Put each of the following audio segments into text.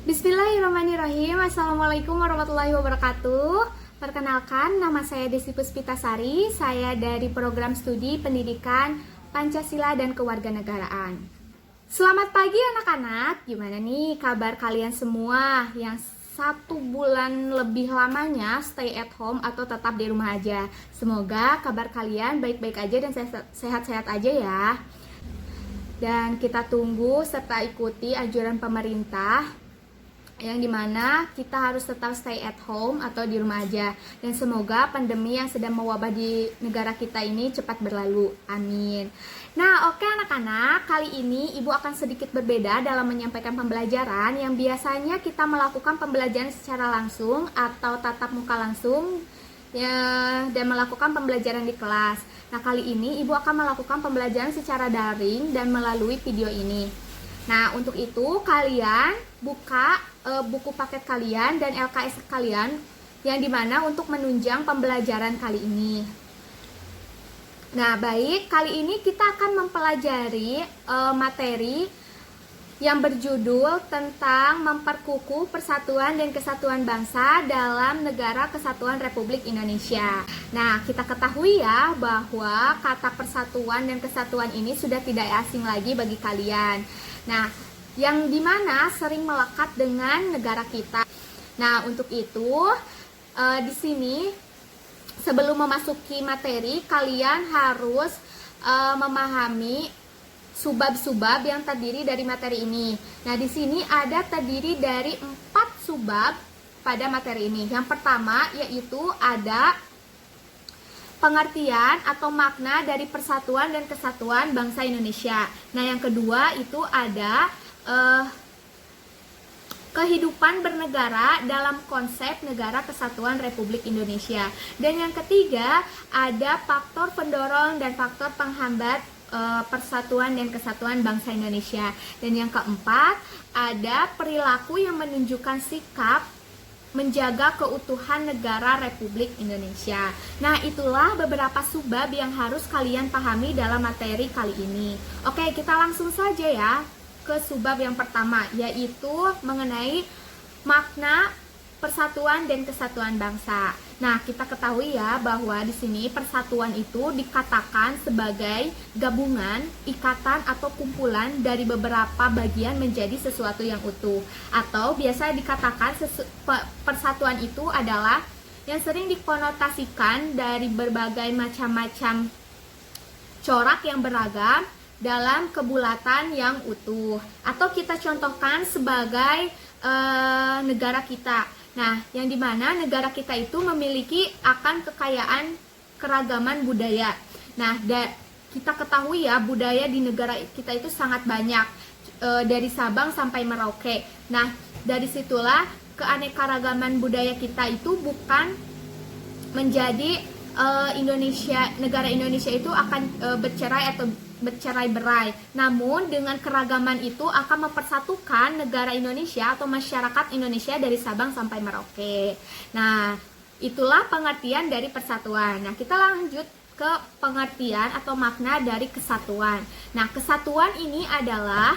Bismillahirrahmanirrahim. Assalamualaikum warahmatullahi wabarakatuh. Perkenalkan, nama saya Desi Puspitasari. Saya dari program studi pendidikan Pancasila dan Kewarganegaraan. Selamat pagi anak-anak. Gimana nih kabar kalian semua yang 1 bulan lebih lamanya stay at home atau tetap di rumah aja? Semoga kabar kalian baik-baik aja dan sehat-sehat aja ya. Dan kita tunggu serta ikuti anjuran pemerintah yang dimana kita harus tetap stay at home atau di rumah aja. Dan semoga pandemi yang sedang mewabah di negara kita ini cepat berlalu. Amin. Nah, oke anak-anak, kali ini Ibu akan sedikit berbeda dalam menyampaikan pembelajaran. Yang biasanya kita melakukan pembelajaran secara langsung atau tatap muka langsung ya, dan melakukan pembelajaran di kelas. Nah, kali ini Ibu akan melakukan pembelajaran secara daring dan melalui video ini. Nah, untuk itu kalian buka buku paket kalian dan LKS kalian yang dimana untuk menunjang pembelajaran kali ini. Nah, baik, kali ini kita akan mempelajari materi yang berjudul tentang memperkukuh persatuan dan kesatuan bangsa dalam Negara Kesatuan Republik Indonesia. Nah, kita ketahui ya bahwa kata persatuan dan kesatuan ini sudah tidak asing lagi bagi kalian. Nah, yang dimana sering melekat dengan negara kita. Nah, untuk itu di sini sebelum memasuki materi, kalian harus memahami subbab-subbab yang terdiri dari materi ini. Nah, di sini ada terdiri dari 4 subbab pada materi ini. Yang pertama yaitu ada pengertian atau makna dari persatuan dan kesatuan bangsa Indonesia. Nah, yang kedua itu ada kehidupan bernegara dalam konsep Negara Kesatuan Republik Indonesia. Dan yang ketiga ada faktor pendorong dan faktor penghambat persatuan dan kesatuan bangsa Indonesia. Dan yang keempat ada perilaku yang menunjukkan sikap menjaga keutuhan negara Republik Indonesia. Nah, itulah beberapa subbab yang harus kalian pahami dalam materi kali ini. Oke, kita langsung saja ya ke subbab yang pertama, yaitu mengenai makna persatuan dan kesatuan bangsa. Nah, kita ketahui ya bahwa di sini persatuan itu dikatakan sebagai gabungan, ikatan atau kumpulan dari beberapa bagian menjadi sesuatu yang utuh. Atau biasa dikatakan persatuan itu adalah yang sering dikonotasikan dari berbagai macam-macam corak yang beragam dalam kebulatan yang utuh. Atau kita contohkan sebagai negara kita. Nah, yang dimana negara kita itu memiliki akan kekayaan keragaman budaya. Nah, kita ketahui ya budaya di negara kita itu sangat banyak, dari Sabang sampai Merauke. Nah, dari situlah keanekaragaman budaya kita itu bukan menjadi negara Indonesia itu akan bercerai atau bercerai-berai. Namun dengan keragaman itu akan mempersatukan negara Indonesia atau masyarakat Indonesia dari Sabang sampai Merauke. Nah, itulah pengertian dari persatuan. Nah, kita lanjut ke pengertian atau makna dari kesatuan. Nah, kesatuan ini adalah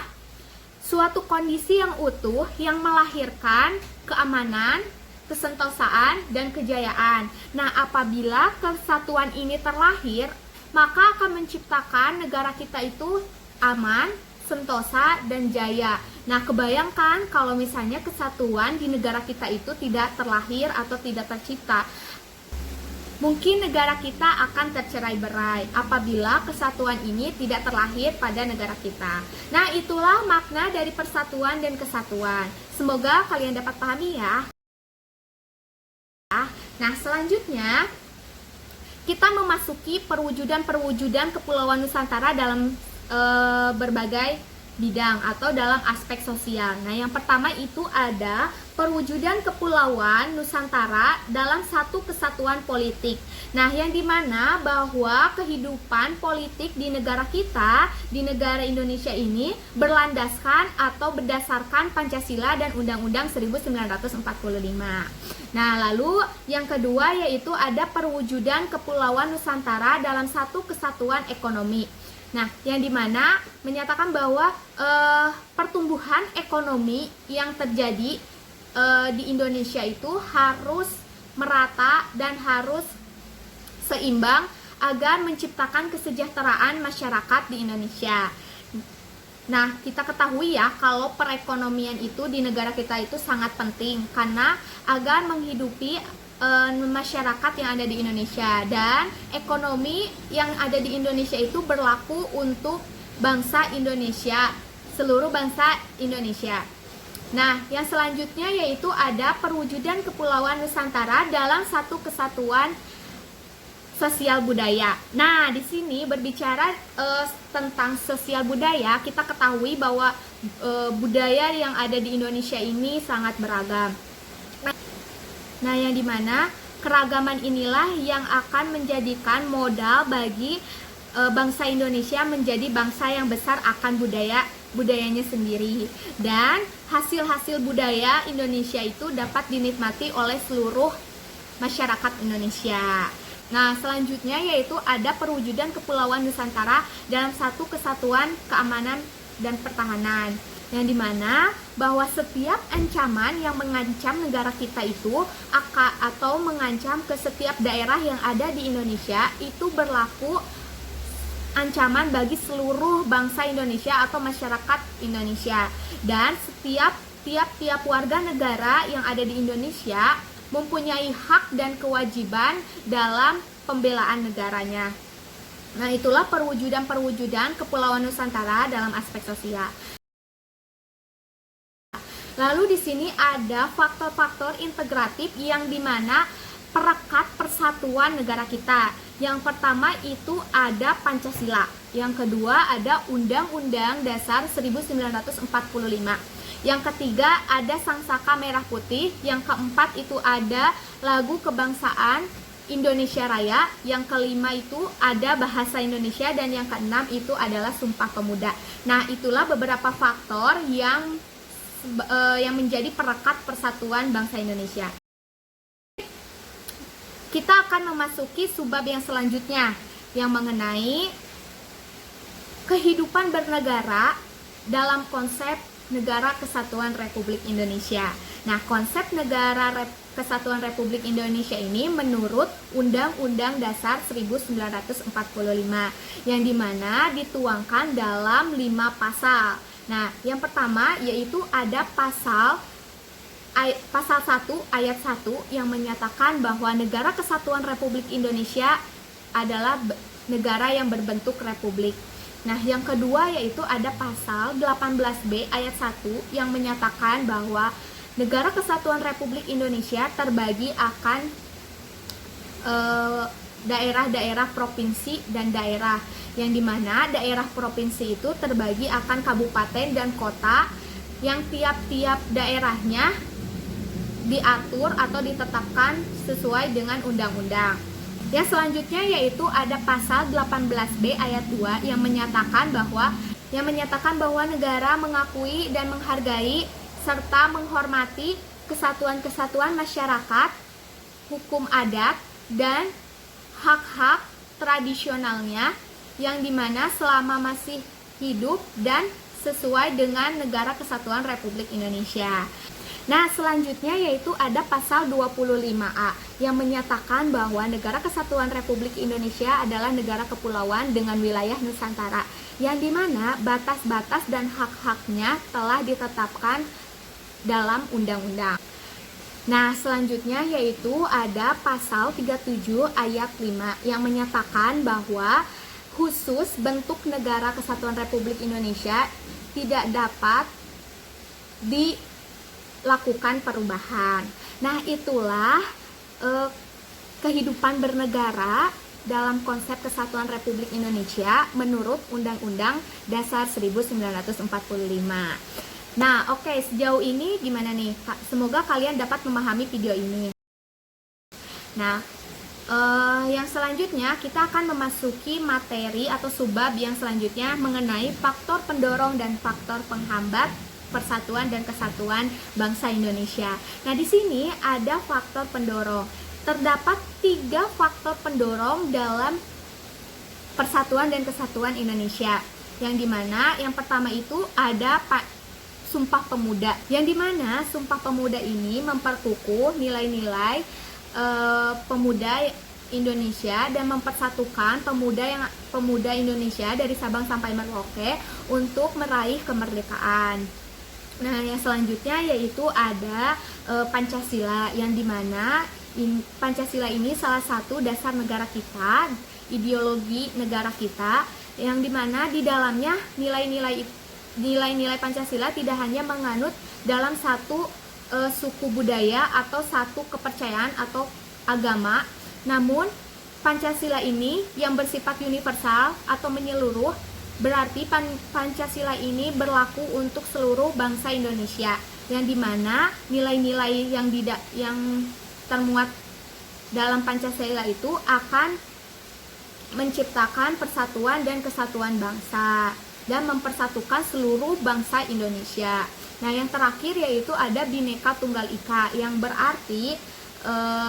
suatu kondisi yang utuh yang melahirkan keamanan, kesentosaan, dan kejayaan. Nah, apabila kesatuan ini terlahir, maka akan menciptakan negara kita itu aman, sentosa, dan jaya. Nah, kebayangkan kalau misalnya kesatuan di negara kita itu tidak terlahir atau tidak tercipta. Mungkin negara kita akan tercerai-berai apabila kesatuan ini tidak terlahir pada negara kita. Nah, itulah makna dari persatuan dan kesatuan. Semoga kalian dapat pahami ya. Nah, selanjutnya kita memasuki perwujudan Kepulauan Nusantara dalam berbagai bidang atau dalam aspek sosial. Nah, yang pertama itu ada perwujudan Kepulauan Nusantara dalam satu kesatuan politik. Nah, yang dimana bahwa kehidupan politik di negara kita, di negara Indonesia ini berlandaskan atau berdasarkan Pancasila dan Undang-Undang 1945. Nah, lalu yang kedua yaitu ada perwujudan Kepulauan Nusantara dalam satu kesatuan ekonomi. Nah, yang dimana menyatakan bahwa pertumbuhan ekonomi yang terjadi di Indonesia itu harus merata dan harus seimbang agar menciptakan kesejahteraan masyarakat di Indonesia. Nah, kita ketahui ya kalau perekonomian itu di negara kita itu sangat penting karena agar menghidupi masyarakat yang ada di Indonesia, dan ekonomi yang ada di Indonesia itu berlaku untuk bangsa Indonesia, seluruh bangsa Indonesia. Nah, yang selanjutnya yaitu ada perwujudan Kepulauan Nusantara dalam satu kesatuan sosial budaya. Nah, di sini berbicara tentang sosial budaya, kita ketahui bahwa budaya yang ada di Indonesia ini sangat beragam. Nah, yang dimana keragaman inilah yang akan menjadikan modal bagi bangsa Indonesia menjadi bangsa yang besar akan budayanya sendiri, dan hasil-hasil budaya Indonesia itu dapat dinikmati oleh seluruh masyarakat Indonesia. Nah, selanjutnya yaitu ada perwujudan Kepulauan Nusantara dalam satu kesatuan keamanan dan pertahanan, yang dimana bahwa setiap ancaman yang mengancam negara kita itu atau mengancam ke setiap daerah yang ada di Indonesia itu berlaku ancaman bagi seluruh bangsa Indonesia atau masyarakat Indonesia, dan tiap warga negara yang ada di Indonesia mempunyai hak dan kewajiban dalam pembelaan negaranya. Nah, itulah perwujudan Kepulauan Nusantara dalam aspek sosial. Lalu di sini ada faktor-faktor integratif yang dimana perekat persatuan negara kita. Yang pertama itu ada Pancasila. Yang kedua ada Undang-Undang Dasar 1945. Yang ketiga ada Sangsaka Merah Putih. Yang keempat itu ada Lagu Kebangsaan Indonesia Raya. Yang kelima itu ada Bahasa Indonesia, dan yang keenam itu adalah Sumpah Pemuda. Nah, itulah beberapa faktor yang menjadi perekat persatuan bangsa Indonesia. Kita akan memasuki subbab yang selanjutnya yang mengenai kehidupan bernegara dalam konsep Negara Kesatuan Republik Indonesia. Nah, konsep Negara Kesatuan Republik Indonesia ini menurut Undang-Undang Dasar 1945 yang dimana dituangkan dalam 5 pasal. Nah, yang pertama yaitu ada pasal 1 ayat 1 yang menyatakan bahwa Negara Kesatuan Republik Indonesia adalah negara yang berbentuk republik. Nah, yang kedua yaitu ada pasal 18B ayat 1 yang menyatakan bahwa Negara Kesatuan Republik Indonesia terbagi akan daerah-daerah provinsi dan daerah, yang dimana daerah provinsi itu terbagi akan kabupaten dan kota yang tiap-tiap daerahnya diatur atau ditetapkan sesuai dengan undang-undang. Yang selanjutnya yaitu ada pasal 18B ayat 2 yang menyatakan bahwa negara mengakui dan menghargai serta menghormati kesatuan-kesatuan masyarakat, hukum adat, dan hak-hak tradisionalnya yang dimana selama masih hidup dan sesuai dengan Negara Kesatuan Republik Indonesia. Nah, selanjutnya yaitu ada pasal 25A yang menyatakan bahwa Negara Kesatuan Republik Indonesia adalah negara kepulauan dengan wilayah Nusantara, yang dimana batas-batas dan hak-haknya telah ditetapkan dalam undang-undang. Nah, selanjutnya yaitu ada pasal 37 ayat 5 yang menyatakan bahwa khusus bentuk Negara Kesatuan Republik Indonesia tidak dapat dilakukan perubahan. Nah, itulah kehidupan bernegara dalam konsep Kesatuan Republik Indonesia menurut Undang-Undang Dasar 1945. Nah, oke, sejauh ini gimana nih? Semoga kalian dapat memahami video ini. Nah, yang selanjutnya kita akan memasuki materi atau subbab yang selanjutnya mengenai faktor pendorong dan faktor penghambat persatuan dan kesatuan bangsa Indonesia. Nah, di sini ada faktor pendorong. Terdapat 3 faktor pendorong dalam Persatuan dan Kesatuan Indonesia, yang dimana yang pertama itu ada Sumpah Pemuda, yang dimana Sumpah Pemuda ini memperkukuh nilai-nilai pemuda Indonesia dan mempersatukan pemuda Indonesia dari Sabang sampai Merauke untuk meraih kemerdekaan. Nah, yang selanjutnya yaitu ada Pancasila, yang dimana Pancasila ini salah satu dasar negara kita, ideologi negara kita, yang dimana di dalamnya nilai-nilai Pancasila tidak hanya menganut dalam satu suku budaya atau satu kepercayaan atau agama, namun Pancasila ini yang bersifat universal atau menyeluruh, berarti Pancasila ini berlaku untuk seluruh bangsa Indonesia, yang dimana nilai-nilai yang termuat dalam Pancasila itu akan menciptakan persatuan dan kesatuan bangsa dan mempersatukan seluruh bangsa Indonesia. Nah, yang terakhir yaitu ada Bhinneka Tunggal Ika, yang berarti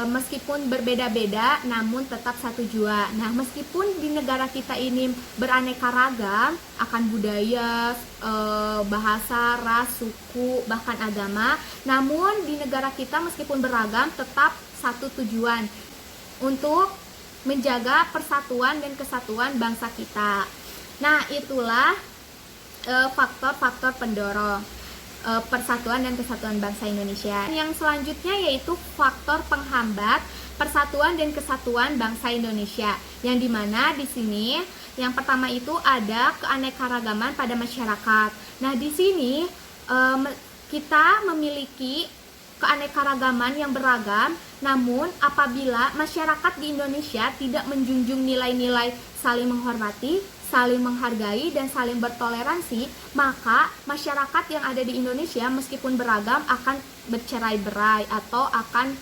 meskipun berbeda-beda namun tetap satu jua. Nah, meskipun di negara kita ini beraneka ragam akan budaya, bahasa, ras, suku, bahkan agama, namun di negara kita meskipun beragam tetap satu tujuan, untuk menjaga persatuan dan kesatuan bangsa kita. Nah, itulah faktor-faktor pendorong persatuan dan kesatuan bangsa Indonesia. Yang selanjutnya yaitu faktor penghambat persatuan dan kesatuan bangsa Indonesia, yang dimana di sini yang pertama itu ada keanekaragaman pada masyarakat. Nah, di sini kita memiliki keanekaragaman yang beragam, namun apabila masyarakat di Indonesia tidak menjunjung nilai-nilai saling menghormati, saling menghargai, dan saling bertoleransi, maka masyarakat yang ada di Indonesia meskipun beragam akan bercerai-berai atau akan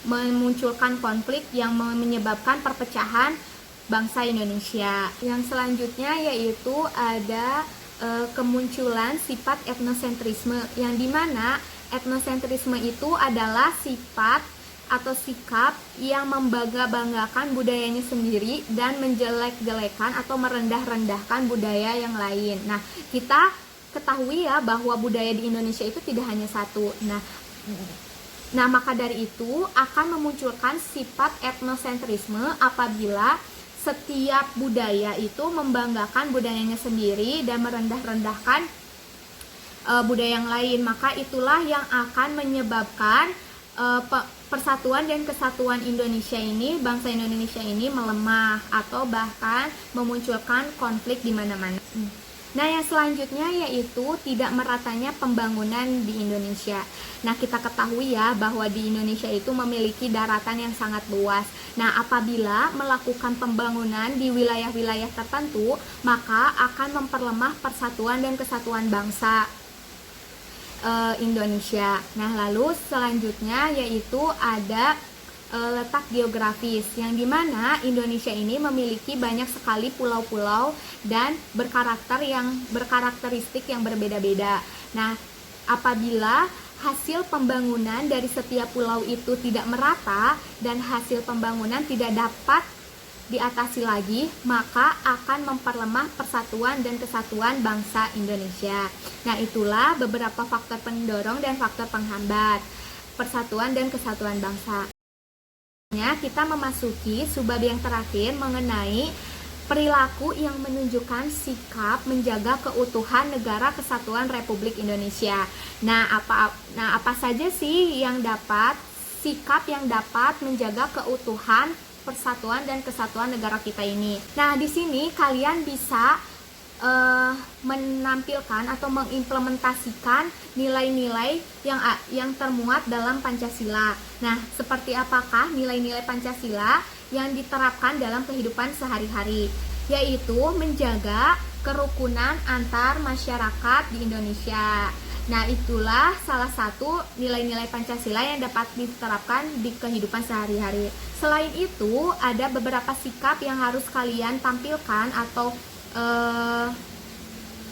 memunculkan konflik yang menyebabkan perpecahan bangsa Indonesia. Yang selanjutnya yaitu ada kemunculan sifat etnosentrisme, yang dimana etnosentrisme itu adalah sifat atau sikap yang membangga-banggakan budayanya sendiri dan menjelek-jelekan atau merendah-rendahkan budaya yang lain. Nah, kita ketahui ya bahwa budaya di Indonesia itu tidak hanya satu. Nah, maka dari itu akan memunculkan sifat etnosentrisme apabila setiap budaya itu membanggakan budayanya sendiri dan merendah-rendahkan budaya yang lain. Maka itulah yang akan menyebabkan persatuan dan kesatuan Indonesia ini, bangsa Indonesia ini melemah atau bahkan memunculkan konflik di mana-mana. Nah, yang selanjutnya yaitu tidak meratanya pembangunan di Indonesia. Nah, kita ketahui ya bahwa di Indonesia itu memiliki daratan yang sangat luas. Nah, apabila melakukan pembangunan di wilayah-wilayah tertentu, maka akan memperlemah persatuan dan kesatuan bangsa Indonesia. Nah, lalu selanjutnya yaitu ada letak geografis, yang dimana Indonesia ini memiliki banyak sekali pulau-pulau dan berkarakteristik yang berbeda-beda. Nah, apabila hasil pembangunan dari setiap pulau itu tidak merata dan hasil pembangunan tidak dapat diatasi lagi, maka akan memperlemah persatuan dan kesatuan bangsa Indonesia. Nah, itulah beberapa faktor pendorong dan faktor penghambat persatuan dan kesatuan bangsa. Kita memasuki subbab yang terakhir mengenai perilaku yang menunjukkan sikap menjaga keutuhan Negara Kesatuan Republik Indonesia. Nah, apa saja sih sikap yang dapat menjaga keutuhan persatuan dan kesatuan negara kita ini? Nah, di sini kalian bisa menampilkan atau mengimplementasikan nilai-nilai yang termuat dalam Pancasila. Nah, seperti apakah nilai-nilai Pancasila yang diterapkan dalam kehidupan sehari-hari? Yaitu menjaga kerukunan antar masyarakat di Indonesia. Nah, itulah salah satu nilai-nilai Pancasila yang dapat diterapkan di kehidupan sehari-hari. Selain itu, ada beberapa sikap yang harus kalian tampilkan atau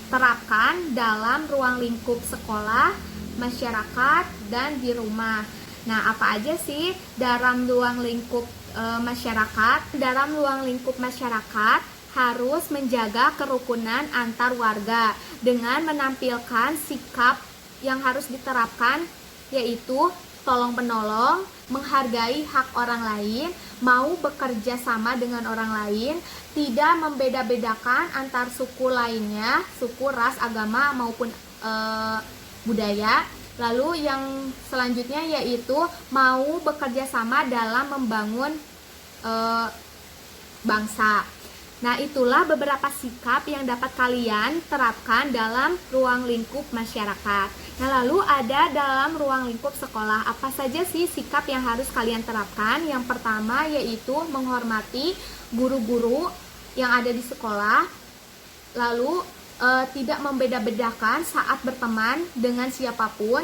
terapkan dalam ruang lingkup sekolah, masyarakat, dan di rumah. Nah, apa aja sih dalam ruang lingkup masyarakat. Dalam ruang lingkup masyarakat harus menjaga kerukunan antar warga dengan menampilkan sikap yang harus diterapkan, yaitu tolong-menolong, menghargai hak orang lain, mau bekerja sama dengan orang lain, tidak membeda-bedakan antar suku lainnya, suku, ras, agama maupun budaya. Lalu yang selanjutnya yaitu mau bekerja sama dalam membangun bangsa. Nah, itulah beberapa sikap yang dapat kalian terapkan dalam ruang lingkup masyarakat. Nah, lalu ada dalam ruang lingkup sekolah. Apa saja sih sikap yang harus kalian terapkan? Yang pertama yaitu menghormati guru-guru yang ada di sekolah. Lalu tidak membeda-bedakan saat berteman dengan siapapun.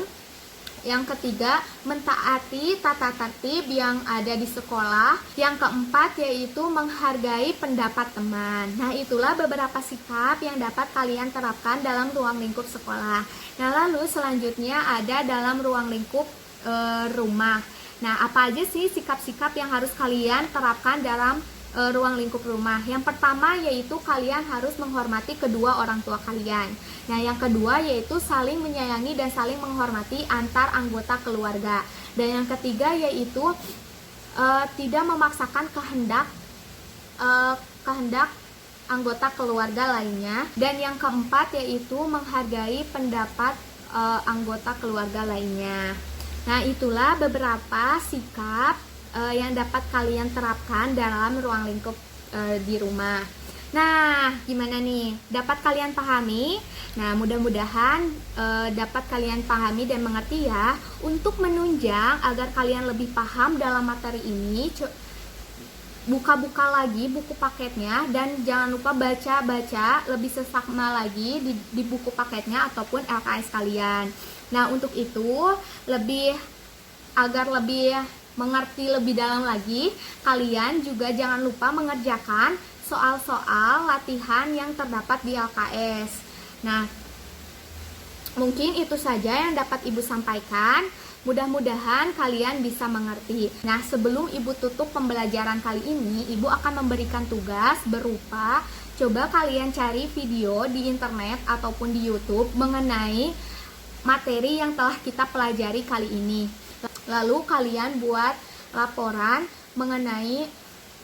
Yang ketiga, mentaati tata tertib yang ada di sekolah. Yang keempat yaitu menghargai pendapat teman. Nah, itulah beberapa sikap yang dapat kalian terapkan dalam ruang lingkup sekolah. Nah, lalu selanjutnya ada dalam ruang lingkup rumah. Nah, apa aja sih sikap-sikap yang harus kalian terapkan dalam ruang lingkup rumah? Yang pertama yaitu kalian harus menghormati kedua orang tua kalian. Nah, yang kedua yaitu saling menyayangi dan saling menghormati antar anggota keluarga. Dan yang ketiga yaitu tidak memaksakan kehendak anggota keluarga lainnya. Dan yang keempat yaitu menghargai pendapat anggota keluarga lainnya. Nah, itulah beberapa sikap yang dapat kalian terapkan dalam ruang lingkup di rumah. Nah, gimana nih? Dapat kalian pahami? Nah, mudah-mudahan dapat kalian pahami dan mengerti ya. Untuk menunjang agar kalian lebih paham dalam materi ini, buka-buka lagi buku paketnya dan jangan lupa baca-baca lebih seksama lagi di buku paketnya ataupun LKS kalian. Nah, untuk itu agar lebih mengerti lebih dalam lagi, kalian juga jangan lupa mengerjakan soal-soal latihan yang terdapat di LKS. Nah, mungkin itu saja yang dapat Ibu sampaikan. Mudah-mudahan kalian bisa mengerti. Nah, sebelum Ibu tutup pembelajaran kali ini, Ibu akan memberikan tugas berupa coba kalian cari video di internet ataupun di YouTube mengenai materi yang telah kita pelajari kali ini. Lalu kalian buat laporan mengenai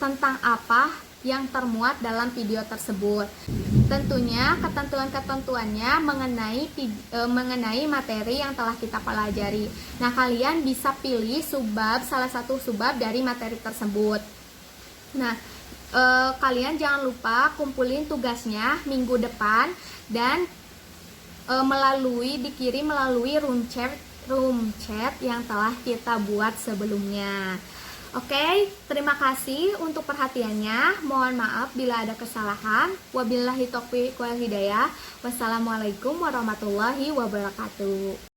tentang apa yang termuat dalam video tersebut. Tentunya ketentuan-ketentuannya mengenai materi yang telah kita pelajari. Nah, kalian bisa pilih salah satu subbab dari materi tersebut. Nah, kalian jangan lupa kumpulin tugasnya minggu depan dan dikirim melalui room chat yang telah kita buat sebelumnya. Oke, terima kasih untuk perhatiannya. Mohon maaf bila ada kesalahan. Wabillahi taufiq wal hidayah. Wassalamualaikum warahmatullahi wabarakatuh.